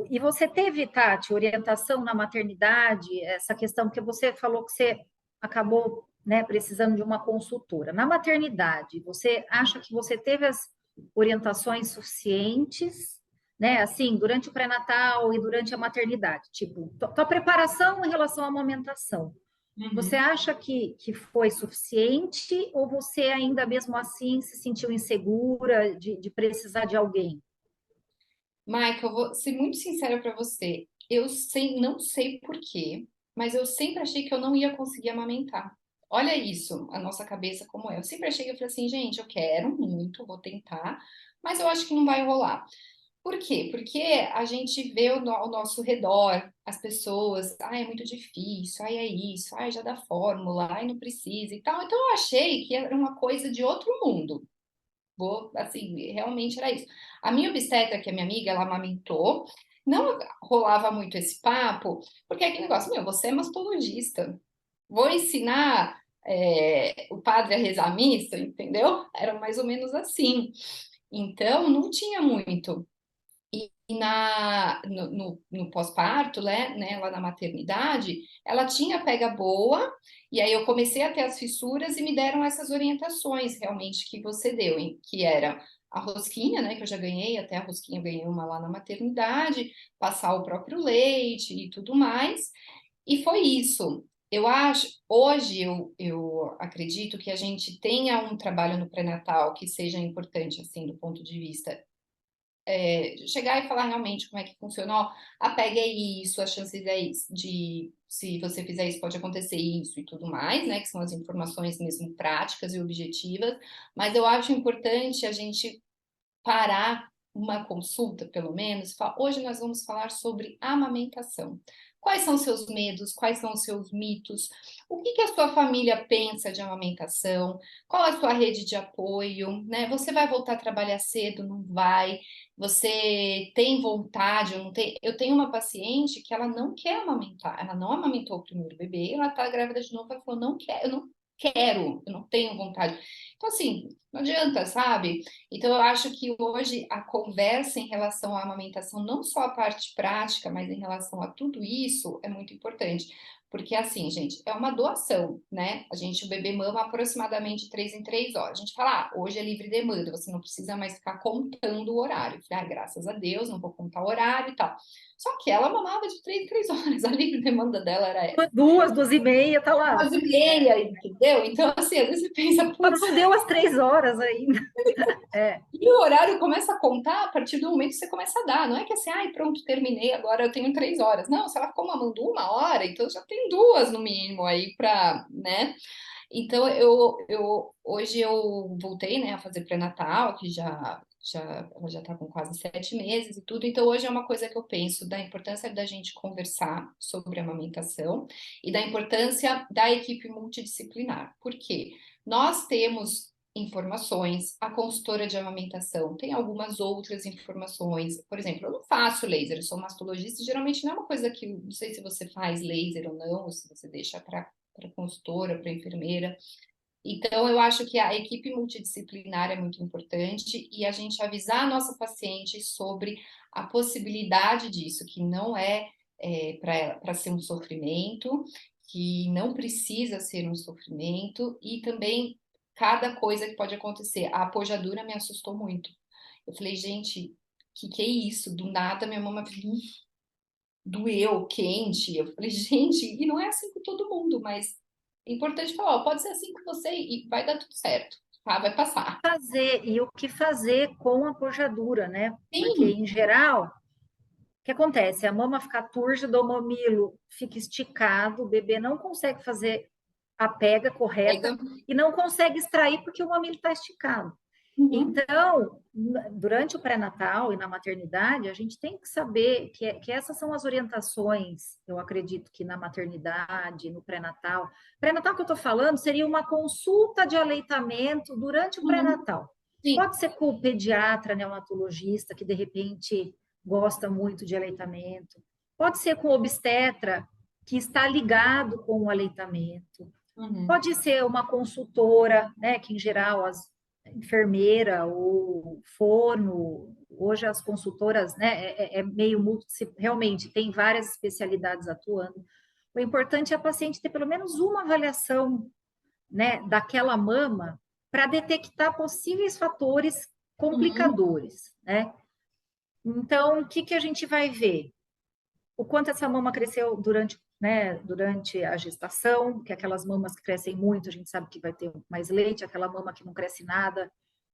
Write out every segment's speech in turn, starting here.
E você teve, Tati, orientação na maternidade, essa questão que você falou que você acabou, né, precisando de uma consultora. Na maternidade, você acha que você teve as orientações suficientes, né, assim, durante o pré-natal e durante a maternidade? Tipo, tua preparação em relação à amamentação. Você Uhum. acha que foi suficiente ou você ainda mesmo assim se sentiu insegura de precisar de alguém? Michael, eu vou ser muito sincera para você. Eu sei, não sei por quê, mas eu sempre achei que eu não ia conseguir amamentar. Olha isso, a nossa cabeça como é. Eu sempre achei que eu falei assim, gente, eu quero muito, vou tentar, mas eu acho que não vai rolar. Por quê? Porque a gente vê ao nosso redor as pessoas, ai, é muito difícil, ai, é isso, ai, já dá fórmula, ai, não precisa e tal. Então eu achei que era uma coisa de outro mundo. Vou, assim, realmente era isso. A minha obstetra, que é minha amiga, ela amamentou. Não rolava muito esse papo, porque é aquele negócio, meu, você é mastologista. Vou ensinar o padre a rezar a missa, entendeu? Era mais ou menos assim. Então, não tinha muito. E no pós-parto, lá na maternidade, ela tinha pega boa, e aí eu comecei a ter as fissuras e me deram essas orientações realmente que você deu, hein? Que era a rosquinha, né? Que eu já ganhei, até a rosquinha eu ganhei uma lá na maternidade, passar o próprio leite e tudo mais. E foi isso. Eu acho, hoje eu acredito que a gente tenha um trabalho no pré-natal que seja importante, assim, do ponto de vista chegar e falar realmente como é que funcionou. A PEG é isso, as chances é isso, de se você fizer isso pode acontecer isso e tudo mais, né? Que são as informações mesmo práticas e objetivas. Mas eu acho importante a gente parar uma consulta, pelo menos, e falar, hoje nós vamos falar sobre amamentação. Quais são os seus medos? Quais são os seus mitos? O que que a sua família pensa de amamentação? Qual a sua rede de apoio? Né? Você vai voltar a trabalhar cedo? Não vai? Você tem vontade? Eu não tenho. Eu tenho uma paciente que ela não quer amamentar. Ela não amamentou o primeiro bebê. Ela tá grávida de novo. Ela falou: não quero, eu não quero, eu não tenho vontade. Então, assim, não adianta, sabe? Então, eu acho que hoje a conversa em relação à amamentação, não só a parte prática, mas em relação a tudo isso, é muito importante. Porque, assim, gente, é uma doação, né? O bebê mama aproximadamente 3 em 3 horas. A gente fala, hoje é livre demanda, você não precisa mais ficar contando o horário. Eu falei, graças a Deus, não vou contar o horário e tal. Só que ela mamava de 3 em 3 horas, a livre demanda dela era essa. Duas, 2h30, tá lá. 2 e meia, entendeu? Então, assim, às vezes você pensa, Só putz, não deu as 3 horas ainda. É, e o horário começa a contar a partir do momento que você começa a dar. Não é que assim, ai, pronto, terminei, agora eu tenho 3 horas. Não, se ela ficou mamando 1 hora, então já tem duas no mínimo aí pra, né? Então hoje eu voltei, né, a fazer pré-natal, que ela já tá com quase 7 meses e tudo. Então hoje é uma coisa que eu penso da importância da gente conversar sobre amamentação e da importância da equipe multidisciplinar. Por quê? Nós temos informações, a consultora de amamentação tem algumas outras informações. Por exemplo, eu não faço laser, eu sou mastologista, e geralmente não é uma coisa que, não sei se você faz laser ou não, ou se você deixa para consultora, para enfermeira. Então, eu acho que a equipe multidisciplinar é muito importante e a gente avisar a nossa paciente sobre a possibilidade disso, que não para ser um sofrimento, que não precisa ser um sofrimento e também cada coisa que pode acontecer. A apojadura me assustou muito. Eu falei, gente, que é isso? Do nada minha mama doeu, quente. Eu falei, gente, e não é assim com todo mundo, mas é importante falar, ó, pode ser assim com você e vai dar tudo certo, tá? Vai passar. e o que fazer com a pojadura, né? Porque, Sim, em geral, o que acontece? A mama fica túrgida, o mamilo fica esticado, o bebê não consegue fazer a pega correta pega. e não consegue extrair porque o mamilo está esticado. Uhum, Então, durante o pré-natal e na maternidade, a gente tem que saber que essas são as orientações, eu acredito que na maternidade, no pré-natal. Pré-natal que eu estou falando seria uma consulta de aleitamento durante o uhum, pré-natal. sim. Pode ser com o pediatra, neonatologista, que de repente gosta muito de aleitamento. Pode ser com o obstetra, que está ligado com o aleitamento. Uhum, Pode ser uma consultora, né, que em geral as enfermeira ou fono hoje as consultoras, né, meio realmente tem várias especialidades atuando. O importante é a paciente ter pelo menos uma avaliação, né, daquela mama para detectar possíveis fatores Uhum. complicadores, né? Então, o que que a gente vai ver? O quanto essa mama cresceu durante, né, durante a gestação, que aquelas mamas que crescem muito, a gente sabe que vai ter mais leite, aquela mama que não cresce nada,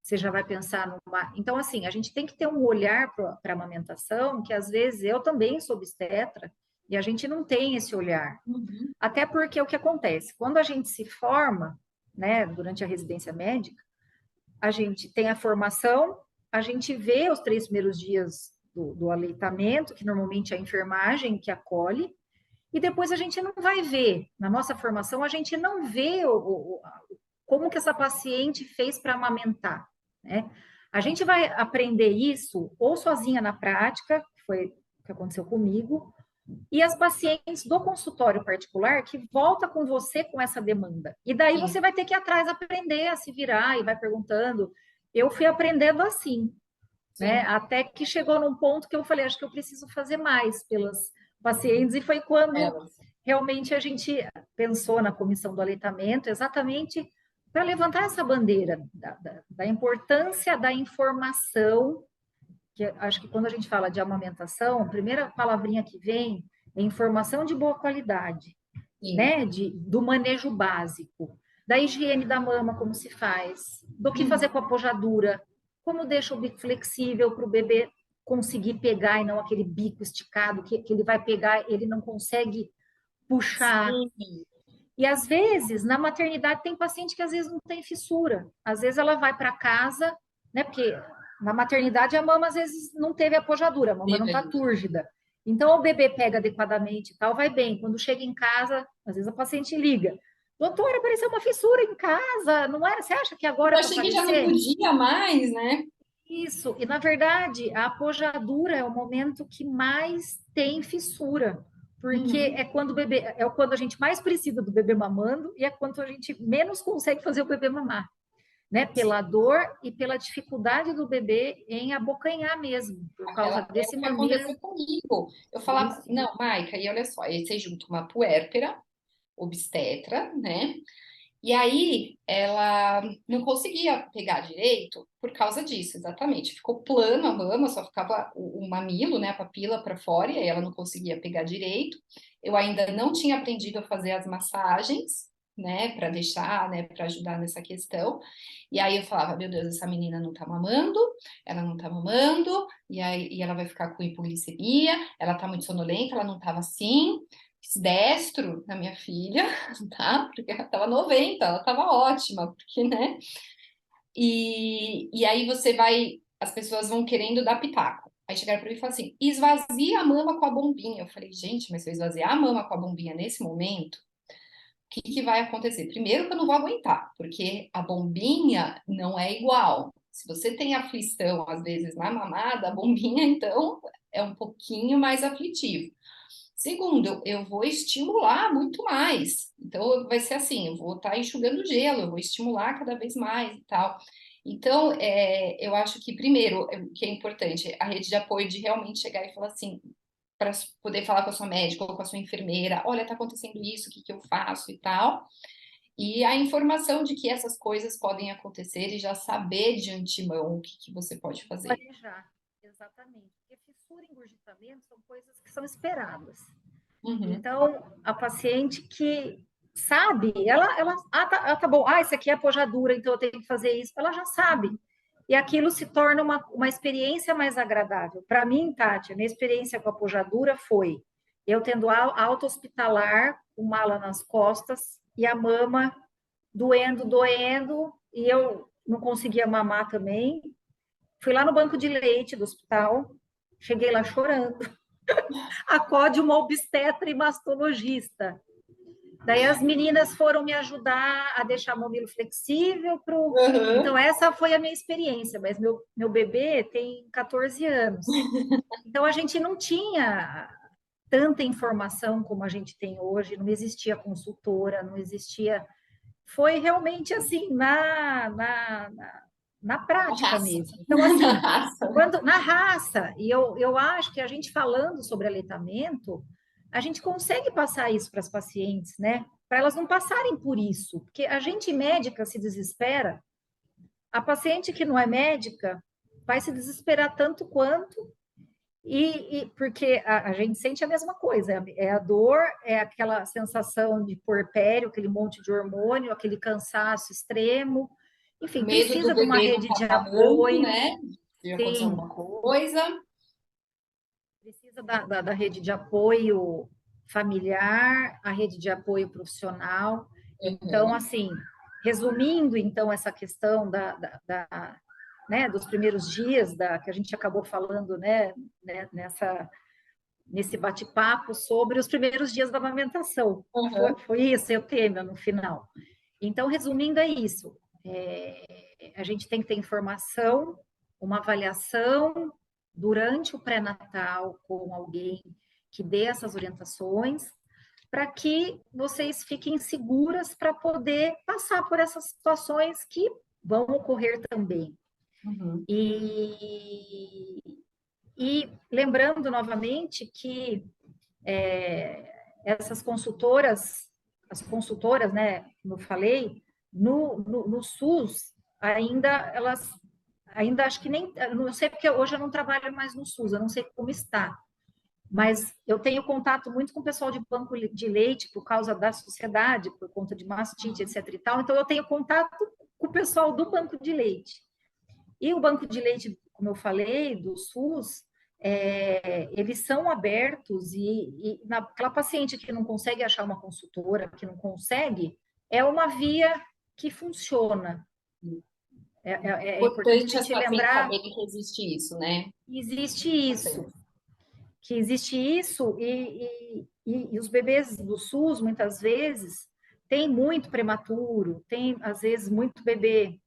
você já vai pensar numa. Então, assim, a gente tem que ter um olhar para a amamentação, que às vezes eu também sou obstetra, e a gente não tem esse olhar. Uhum. Até porque o que acontece? Quando a gente se forma, né, durante a residência médica, a gente tem a formação, a gente vê os 3 primeiros dias do aleitamento, que normalmente é a enfermagem que acolhe, e depois a gente não vai ver, na nossa formação, a gente não vê como que essa paciente fez para amamentar, né? A gente vai aprender isso ou sozinha na prática, que foi o que aconteceu comigo, e as pacientes do consultório particular que volta com você com essa demanda. E daí Sim, você vai ter que ir atrás aprender a se virar e vai perguntando. Eu fui aprendendo assim, né? sim. Até que chegou num ponto que eu falei, acho que eu preciso fazer mais pelas pacientes, e foi quando Elas. realmente a gente pensou na comissão do aleitamento, exatamente para levantar essa bandeira da importância da informação, que acho que quando a gente fala de amamentação, a primeira palavrinha que vem é informação de boa qualidade, Sim. né? Do manejo básico, da higiene da mama, como se faz, do que fazer Uhum. com a pojadura, como deixa o bico flexível para o bebê conseguir pegar e não aquele bico esticado que ele vai pegar, ele não consegue puxar. Sim. E às vezes, na maternidade, tem paciente que às vezes não tem fissura. Às vezes ela vai para casa, né? Porque na maternidade a mama às vezes não teve apojadura, a mama não Teve está ainda. túrgida. Então o bebê pega adequadamente e tal, vai bem. Quando chega em casa, às vezes a paciente liga. Doutora, apareceu uma fissura em casa, não era? Você acha que agora Eu é para achei que já não aparecer? podia mais, né? Isso, e na verdade, a apojadura é o momento que mais tem fissura, porque Uhum. é quando o bebê, é quando a gente mais precisa do bebê mamando e é quando a gente menos consegue fazer o bebê mamar, né? Pela dor e pela dificuldade do bebê em abocanhar mesmo, por causa Aquela é desse o que mamilo. aconteceu comigo. Eu falava, Isso. não, Maica, e olha só, aí você junta uma puérpera, obstetra, né? E aí ela não conseguia pegar direito por causa disso, exatamente. Ficou plano a mama, só ficava o mamilo, né, a papila para fora, e aí ela não conseguia pegar direito. Eu ainda não tinha aprendido a fazer as massagens, né, para deixar, né, para ajudar nessa questão. E aí eu falava, meu Deus, essa menina não tá mamando, ela não tá mamando, e ela vai ficar com hipoglicemia, ela tá muito sonolenta, ela não tava assim. Fiz destro na minha filha, tá? Porque ela tava 90, ela tava ótima, porque, né? E aí você vai, as pessoas vão querendo dar pitaco. Aí chegaram para mim e falaram assim: esvazia a mama com a bombinha. Eu falei, gente, mas se eu esvaziar a mama com a bombinha nesse momento, o que que vai acontecer? Primeiro que eu não vou aguentar, porque a bombinha não é igual. Se você tem aflição, às vezes, na mamada, a bombinha, então, é um pouquinho mais aflitivo. Segundo, eu vou estimular muito mais. Então, vai ser assim: eu vou estar enxugando gelo, eu vou estimular cada vez mais e tal. Então, eu acho que, primeiro, o que é importante, a rede de apoio de realmente chegar e falar assim, para poder falar com a sua médica ou com a sua enfermeira: olha, está acontecendo isso, o que que eu faço e tal. E a informação de que essas coisas podem acontecer e já saber de antemão o que que você pode fazer. Planejar, exatamente. Porque fissura e engurgitamento são coisas que são esperadas. Uhum. Então, a paciente que sabe, tá bom, esse aqui é apojadura, então eu tenho que fazer isso, ela já sabe. E aquilo se torna uma experiência mais agradável. Para mim, Tati, a minha experiência com a apojadura foi eu tendo alta hospitalar, com mala nas costas, e a mama doendo, doendo, e eu não conseguia mamar também. Fui lá no banco de leite do hospital, cheguei lá chorando. Acode uma obstetra e mastologista. Daí as meninas foram me ajudar a deixar o mamilo flexível pro. Então, Uhum. essa foi a minha experiência, mas meu bebê tem 14 anos. Então, a gente não tinha tanta informação como a gente tem hoje, não existia consultora, não existia. Foi realmente assim, na A prática raça. mesmo. Então, A assim, raça. quando na raça, e eu acho que a gente falando sobre aleitamento, a gente consegue passar isso para as pacientes, né? Para elas não passarem por isso, porque a gente médica se desespera, a paciente que não é médica vai se desesperar tanto quanto, porque a gente sente a mesma coisa, é a dor, é aquela sensação de puerpério, aquele monte de hormônio, aquele cansaço extremo, enfim, Medo do precisa de uma bebê não rede estar de falando, apoio, né? De acontecer sim, alguma coisa. precisa da rede de apoio familiar, a rede de apoio profissional. Então, Uhum. assim, resumindo, então, essa questão né, dos primeiros dias que a gente acabou falando, né, nesse bate-papo sobre os primeiros dias da amamentação. Uhum. Foi isso o tema no final. Então, resumindo, é isso. A gente tem que ter informação, uma avaliação durante o pré-natal com alguém que dê essas orientações, para que vocês fiquem seguras para poder passar por essas situações que vão ocorrer também. Uhum. E, e lembrando novamente que essas consultoras, as consultoras, né, como eu falei, no SUS, ainda acho que nem, eu não sei porque hoje eu não trabalho mais no SUS, eu não sei como está, mas eu tenho contato muito com o pessoal de banco de leite por causa da sociedade, por conta de mastite, etc e tal, então eu tenho contato com o pessoal do banco de leite. E o banco de leite, como eu falei, do SUS, eles são abertos e naquela paciente que não consegue achar uma consultora, que não consegue, é uma via que funciona. É importante a Importante as gente pacientes lembrar saberem que existe isso, né? que existe Importante. isso, e os bebês do SUS, muitas vezes, tem muito prematuro, tem, às vezes, muito bebê,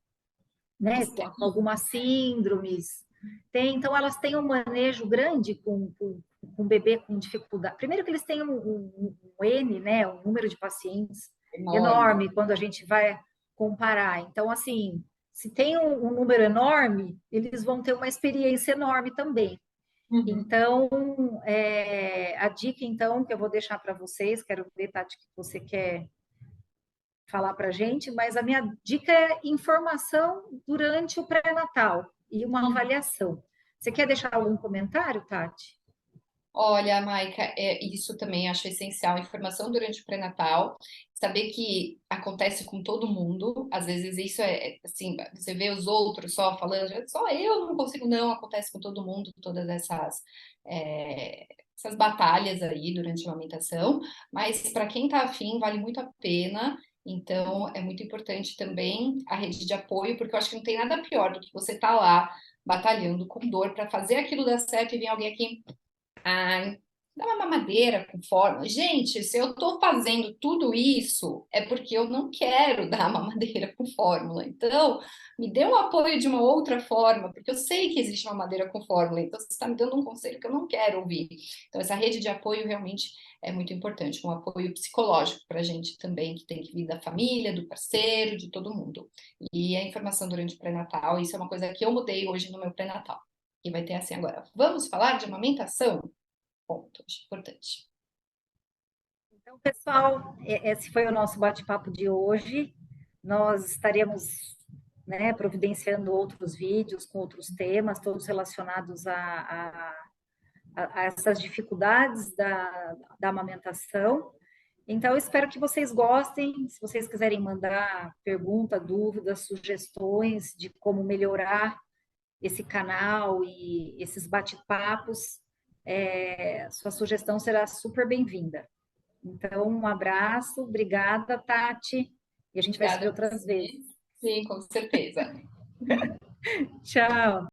né, com algumas síndromes. Então, elas têm um manejo grande com bebê com dificuldade. Primeiro que eles têm um N, né, um número de pacientes Enorme. enorme quando a gente vai comparar. Então, assim, se tem um número enorme, eles vão ter uma experiência enorme também. Uhum. Então, a dica, então, que eu vou deixar para vocês, quero ver, Tati, que você quer falar para a gente, mas a minha dica é informação durante o pré-natal e uma Uhum. avaliação. Você quer deixar algum comentário, Tati? Olha, Maica, isso também acho essencial. Informação durante o pré-natal, saber que acontece com todo mundo. Às vezes isso assim, você vê os outros só falando, só eu não consigo, não, acontece com todo mundo, todas é, essas batalhas aí durante a amamentação. Mas para quem tá afim, vale muito a pena. Então, é muito importante também a rede de apoio, porque eu acho que não tem nada pior do que você tá lá batalhando com dor para fazer aquilo dar certo e vir alguém aqui. Ai, dá uma mamadeira com fórmula. Gente, se eu tô fazendo tudo isso, é porque eu não quero dar mamadeira com fórmula. Então, me dê um apoio de uma outra forma, porque eu sei que existe uma mamadeira com fórmula. Então, você está me dando um conselho que eu não quero ouvir. Então, essa rede de apoio realmente é muito importante, um apoio psicológico para a gente também, que tem que vir da família, do parceiro, de todo mundo. E a informação durante o pré-natal, isso é uma coisa que eu mudei hoje no meu pré-natal. E vai ter assim agora. Vamos falar de amamentação? Ponto, acho importante. Então, pessoal, esse foi o nosso bate-papo de hoje. Nós estaremos, né, providenciando outros vídeos com outros temas, todos relacionados a essas dificuldades da amamentação. Então, eu espero que vocês gostem. Se vocês quiserem mandar pergunta, dúvidas, sugestões de como melhorar esse canal e esses bate-papos, sua sugestão será super bem-vinda. Então, um abraço, obrigada, Tati, e a gente vai se ver Obrigada a outras vezes. você. Sim, com certeza. Tchau!